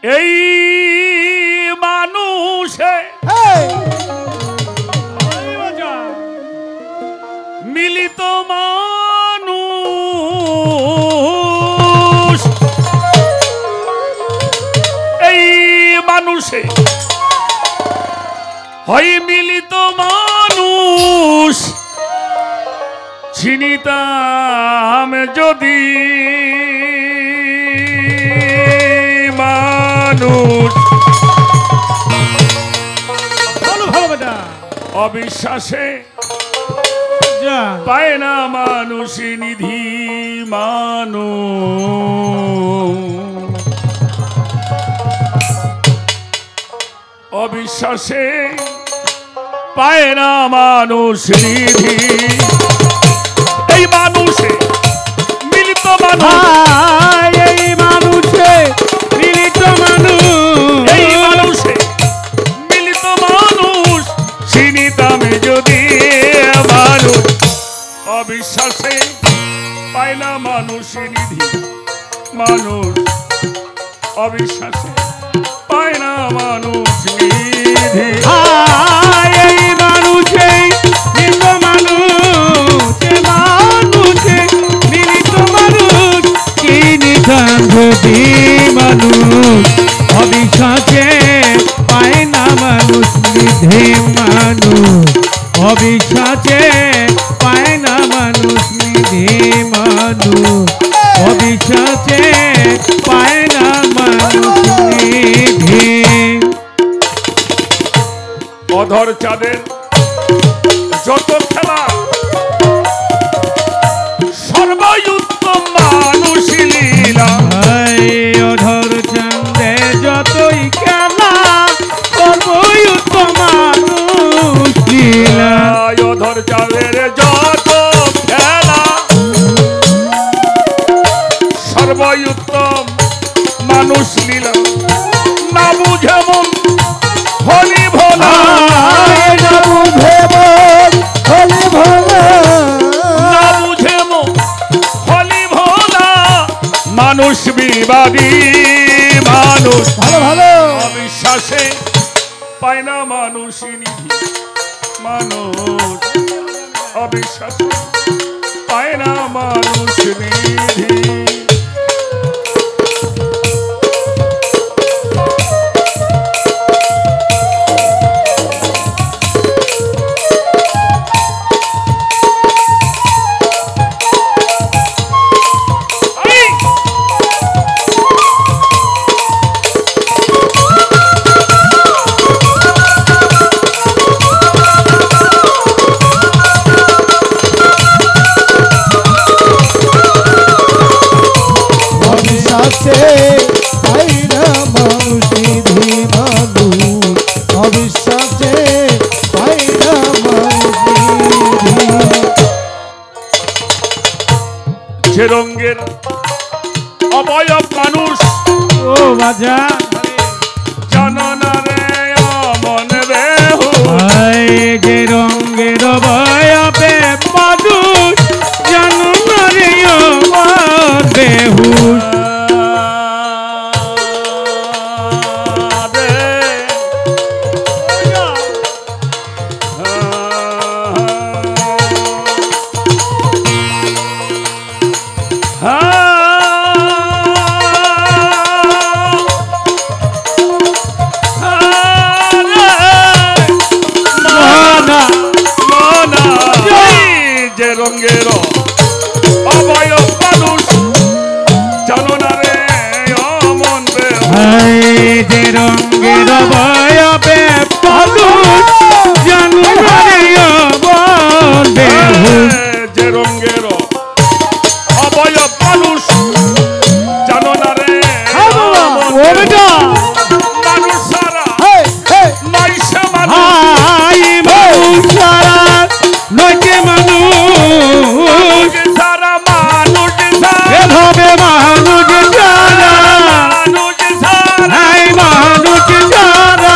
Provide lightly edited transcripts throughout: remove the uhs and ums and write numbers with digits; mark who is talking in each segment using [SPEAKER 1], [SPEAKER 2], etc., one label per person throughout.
[SPEAKER 1] এই মানুষে মিলিত মানুষ, এই মানুষে হয় মিলিত মানুষ, চিনিতাম যদি মানুষ অবিশ্বাসে পায় না মানুষ নিধি মানুষ, অবিশ্বাসে পায় না মানুষ নিধি। এই মানুষে মিলিত মানুষ,
[SPEAKER 2] এই মানুষে মিলিত মানুষ,
[SPEAKER 1] এই মানুষে মিলিত মানুষ, চিনিতাম যদি মানুষ অবিশ্বাসে পায় না মানুষ নিধি মানুষ, অবিশ্বাসে পায় না মানুষ নিধি।
[SPEAKER 2] এই মানুষে মিলিত মানুষ, মানুষে মিলিত মানুষ, চিনিতাম যদি মানুষ অবিশ্বাসে পায় না মানুষ নিধি মানুষ, অবিশ্বাসে পায় না মানুষ নিধি মানুষ, অবিশ্বাসে পায় না মানুষ নিধি।
[SPEAKER 1] অধর চাঁদের যত খেলা সর্বোত্তম মানুষ লীলা,
[SPEAKER 2] অধর চাঁদে যতই খেলা সর্বোত্তম মানুষ লীলা,
[SPEAKER 1] অধর চাঁদের যত খেলা সর্বোত্তম মানুষ লীলা। না বুঝে মন হলি ভোলা,
[SPEAKER 2] না বুঝে মন হলি ভোলা,
[SPEAKER 1] না বুঝে মন হলি ভোলা, মানুষ বিবাদী মানুষ,
[SPEAKER 2] ভালো ভালো
[SPEAKER 1] অবিশ্বাসে পায় না মানুষ নিধি মানুষ, অবিশ্বাসে পায় না মানুষ নিধি। যে রঙের অবয়ব মানুষ
[SPEAKER 2] ও বাজা
[SPEAKER 1] জানো না রে মন বেহু,
[SPEAKER 2] যে রঙের অবয়বে মানুষ জানো না রে মন বেহুশ,
[SPEAKER 1] রঙের অবয়ব মানুষ জানো না রে মন বেহু,
[SPEAKER 2] যে রঙের অবয়বে মানুষ জানো না রে মন বেহুশ,
[SPEAKER 1] যে রঙের অবয়ব মানুষ জানো না রে মানুষ সারা নয় সে মানুষ
[SPEAKER 2] সারা নয় মানুষ
[SPEAKER 1] সারা মানুষ
[SPEAKER 2] এভাবে মানুষ সারা মানুষ সারা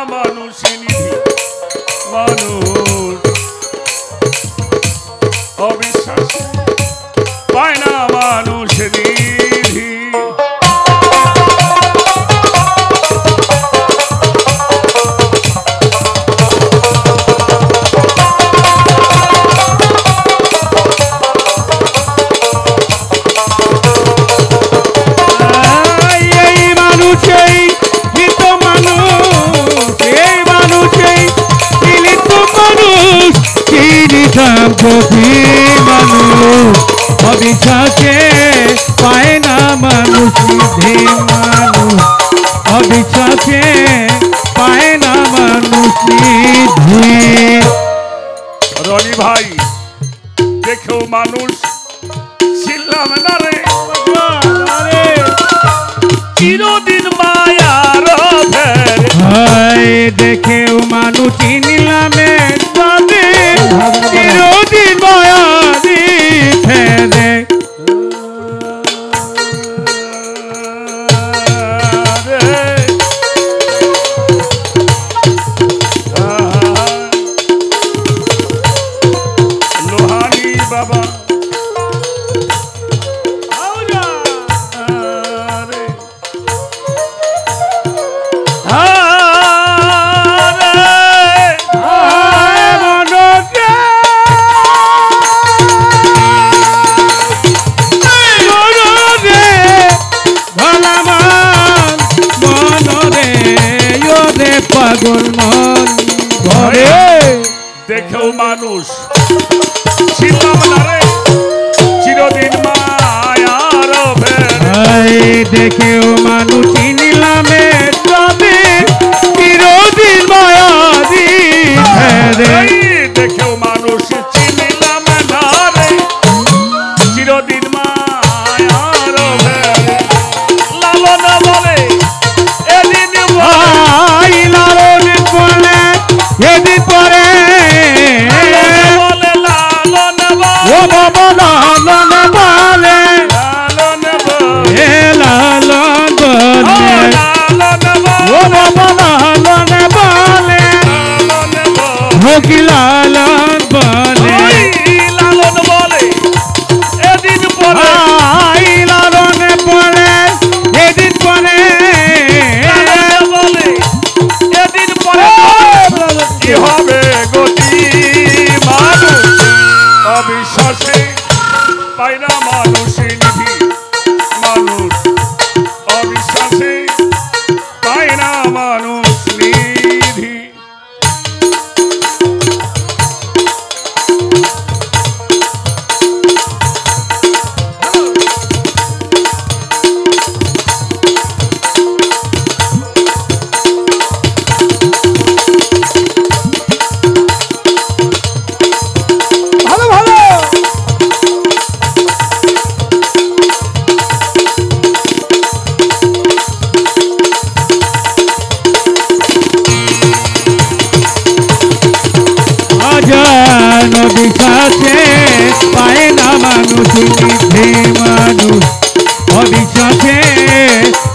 [SPEAKER 1] মানুষ নিধি মানুষ অবিশ্বাসে পায় না মানুষ নিধি
[SPEAKER 2] মানুষ অবিশ্বাসে পায় না মানুষ নিধি মানুষ অবিশ্বাসে পায় না মানুষ নিধি
[SPEAKER 1] রনি ভাই দেখেও মানুষ ছিলাম না রে চিরদিন মায়ার
[SPEAKER 2] ফেরে দেখেও মানুষ চিনিলামে তবে চিরদিন মায়ারি ফেরে
[SPEAKER 1] লোহানি বাবা
[SPEAKER 2] পাগল মন ঘরে
[SPEAKER 1] দেখেও মানুষ ছিলাম না রে চিরদিন মায়ার ফেরে
[SPEAKER 2] দেখেও মানুষ চিনিলামে তবে চিরদিন মায়ারি ফেরে
[SPEAKER 1] দেখেও মানুষ চিনিলাম না রে চিরদিন মায়ার ফেরে লালন বলে এদিন
[SPEAKER 2] লালন বলে এদিন পরে
[SPEAKER 1] বলে লালন
[SPEAKER 2] ও বাবা লালন বলে
[SPEAKER 1] লালন বলে
[SPEAKER 2] লালন বলে
[SPEAKER 1] লালন
[SPEAKER 2] ও বাবা লালন বলে হোকি লালন বলে
[SPEAKER 1] লালন বলে এদিন পরে
[SPEAKER 2] লালন বলে এদিন পরে
[SPEAKER 1] বলে এদিন পরে কি হবে গতি মানুষ অবিশ্বাসে পায় না মানুষ নিধি মানুষ অবিশ্বাসে পায় না মানুষ নিধি
[SPEAKER 3] ভালো ভালো
[SPEAKER 2] অজান বিশ্বাসে পায় না মানুষ নিধি মানুষ অবিশ্বাসে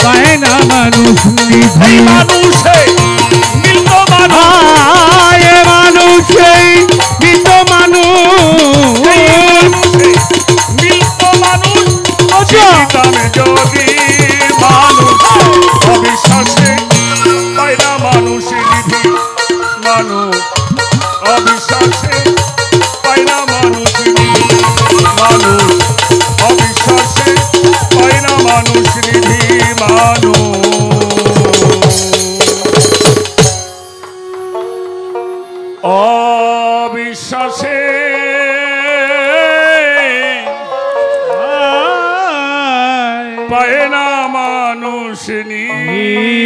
[SPEAKER 2] পায় না মানুষ নিধি
[SPEAKER 1] মানুষে মিলত মানুষ
[SPEAKER 2] আয় মানুষে মৃত মানুষ
[SPEAKER 1] মিলত মানুষ চিন্তামে যদি মানুষ অবিশ্বাসে পায় না মানুষ নিধি মানুষ অবিশ্বাসে পায় না মানুষ নিধি মানুষ অবিশ্বাসে পায় না মানুষ নিধি মানুষ অবিশ্বাসে পায় না মানুষ নিধি